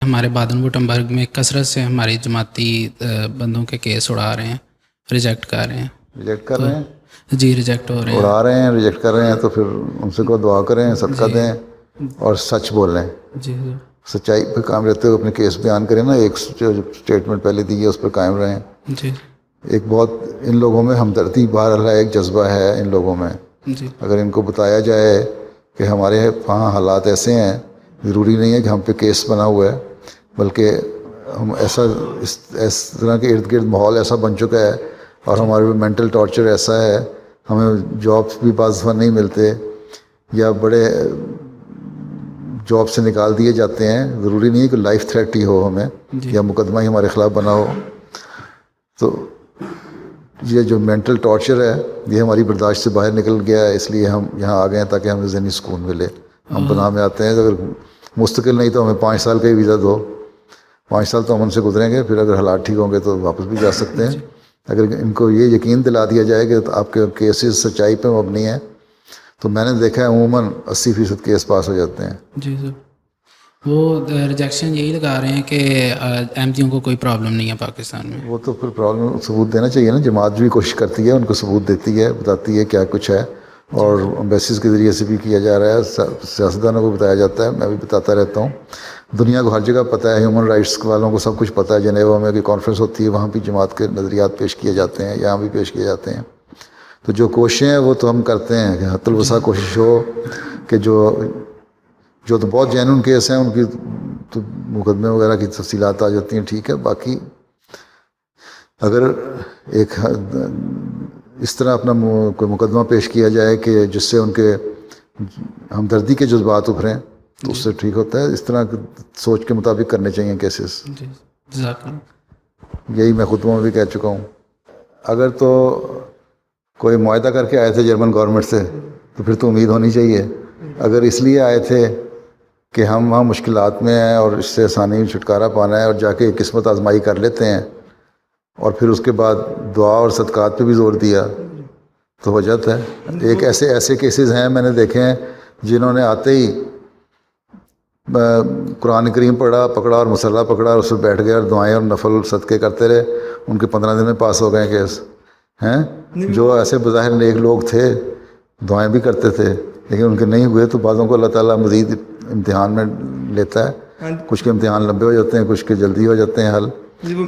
ہمارے بادن وٹمبرگ میں کثرت سے ہماری جماعتی بندوں کے کیس اڑا رہے ہیں، ریجیکٹ کر رہے ہیں. ریجیکٹ کر تو رہے ہیں، جی ریجیکٹ ہو رہے ہیں. اڑا رہے ہیں، ریجیکٹ کر رہے ہیں. تو پھر ان سے کو دعا کریں، صدقہ جی دیں اور سچ بولیں. جی سچائی پہ قائم رہتے ہوئے اپنے کیس بیان کریں نا. ایک جو اسٹیٹمنٹ پہلے دی ہے اس پہ قائم رہیں. جی ایک بہت ان لوگوں میں ہمدردی بہرحال ہے، ایک جذبہ ہے ان لوگوں میں. جی اگر ان کو بتایا جائے کہ ہمارے وہاں حالات ایسے ہیں، ضروری نہیں ہے کہ ہم پہ کیس بنا ہوا ہے، بلکہ ہم اس طرح کے ارد گرد ماحول ایسا بن چکا ہے اور ہمارے مینٹل ٹارچر ایسا ہے، ہمیں جابس بھی بعض دفعہ نہیں ملتے یا بڑے جاب سے نکال دیے جاتے ہیں. ضروری نہیں ہے کہ لائف تھریٹ ہی ہو ہمیں جی یا مقدمہ ہی ہمارے خلاف بنا ہو. تو یہ جو مینٹل ٹارچر ہے یہ ہماری برداشت سے باہر نکل گیا ہے، اس لیے ہم یہاں آ گئے ہیں تاکہ ہمیں ذہنی سکون ملے. ہم پناہ میں آتے ہیں. اگر مستقل نہیں تو ہمیں 5 سال کا ہی ویزا دو. 5 سال تو ہم ان سے گزریں گے، پھر اگر حالات ٹھیک ہوں گے تو واپس بھی جا سکتے ہیں. اگر ان کو یہ یقین دلا دیا جائے کہ آپ کے کیسز سچائی پہ مبنی ہیں تو میں نے دیکھا ہے عموماً 80% کیس پاس ہو جاتے ہیں. جی سر، وہ ریجیکشن یہی لگا رہے ہیں کہ احمدیوں کو کوئی پرابلم نہیں ہے پاکستان میں. وہ تو پھر پرابلم ثبوت دینا چاہیے نا. جماعت بھی کوشش کرتی ہے، ان کو ثبوت دیتی ہے، بتاتی ہے کیا کچھ ہے، اور امبیسیز کے ذریعے سے بھی کیا جا رہا ہے. سیاستدانوں کو بتایا جاتا ہے، میں بھی بتاتا رہتا ہوں. دنیا کو ہر جگہ پتہ ہے، ہیومن رائٹس والوں کو سب کچھ پتہ ہے. جنیوا میں کوئی کانفرنس ہوتی ہے وہاں بھی جماعت کے نظریات پیش کیے جاتے ہیں، یہاں بھی پیش کیے جاتے ہیں. تو جو کوششیں ہیں وہ تو ہم کرتے ہیں کہ حتی الوسع کوشش ہو کہ جو تو بہت جینون کیس ہیں ان کی تو مقدمے وغیرہ کی تفصیلات آ جاتی ہیں، ٹھیک ہے. باقی اگر ایک اس طرح اپنا کوئی مقدمہ پیش کیا جائے کہ جس سے ان کے ہمدردی کے جذبات ابھریں تو اس سے ٹھیک ہوتا ہے. اس طرح سوچ کے مطابق کرنے چاہیے کیسز. جی جزاک اللہ. یہی میں خطبوں میں بھی کہہ چکا ہوں. اگر تو کوئی معاہدہ کر کے آئے تھے جرمن گورنمنٹ سے تو پھر تو امید ہونی چاہیے. اگر اس لیے آئے تھے کہ ہم وہاں مشکلات میں ہیں اور اس سے آسانی چھٹکارا پانا ہے اور جا کے قسمت آزمائی کر لیتے ہیں اور پھر اس کے بعد دعا اور صدقات پہ بھی زور دیا تو ہو جاتا ہے. ایک ایسے کیسز ہیں میں نے دیکھے ہیں جنہوں نے آتے ہی قرآن کریم پکڑا اور مصحف پکڑا اور اس پہ بیٹھ گئے اور دعائیں اور نفل صدقے کرتے رہے. ان کے 15 دن میں پاس ہو گئے کیس ہیں. جو ایسے بظاہر نیک لوگ تھے، دعائیں بھی کرتے تھے، لیکن ان کے نہیں ہوئے. تو بعضوں کو اللہ تعالیٰ مزید امتحان میں لیتا ہے. کچھ کے امتحان لمبے ہو جاتے ہیں، کچھ کے جلدی ہو جاتے ہیں حل.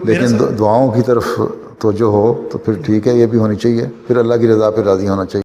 لیکن دعاؤں کی طرف توجہ ہو تو پھر ٹھیک ہے، یہ بھی ہونی چاہیے. پھر اللہ کی رضا پہ راضی ہونا چاہیے.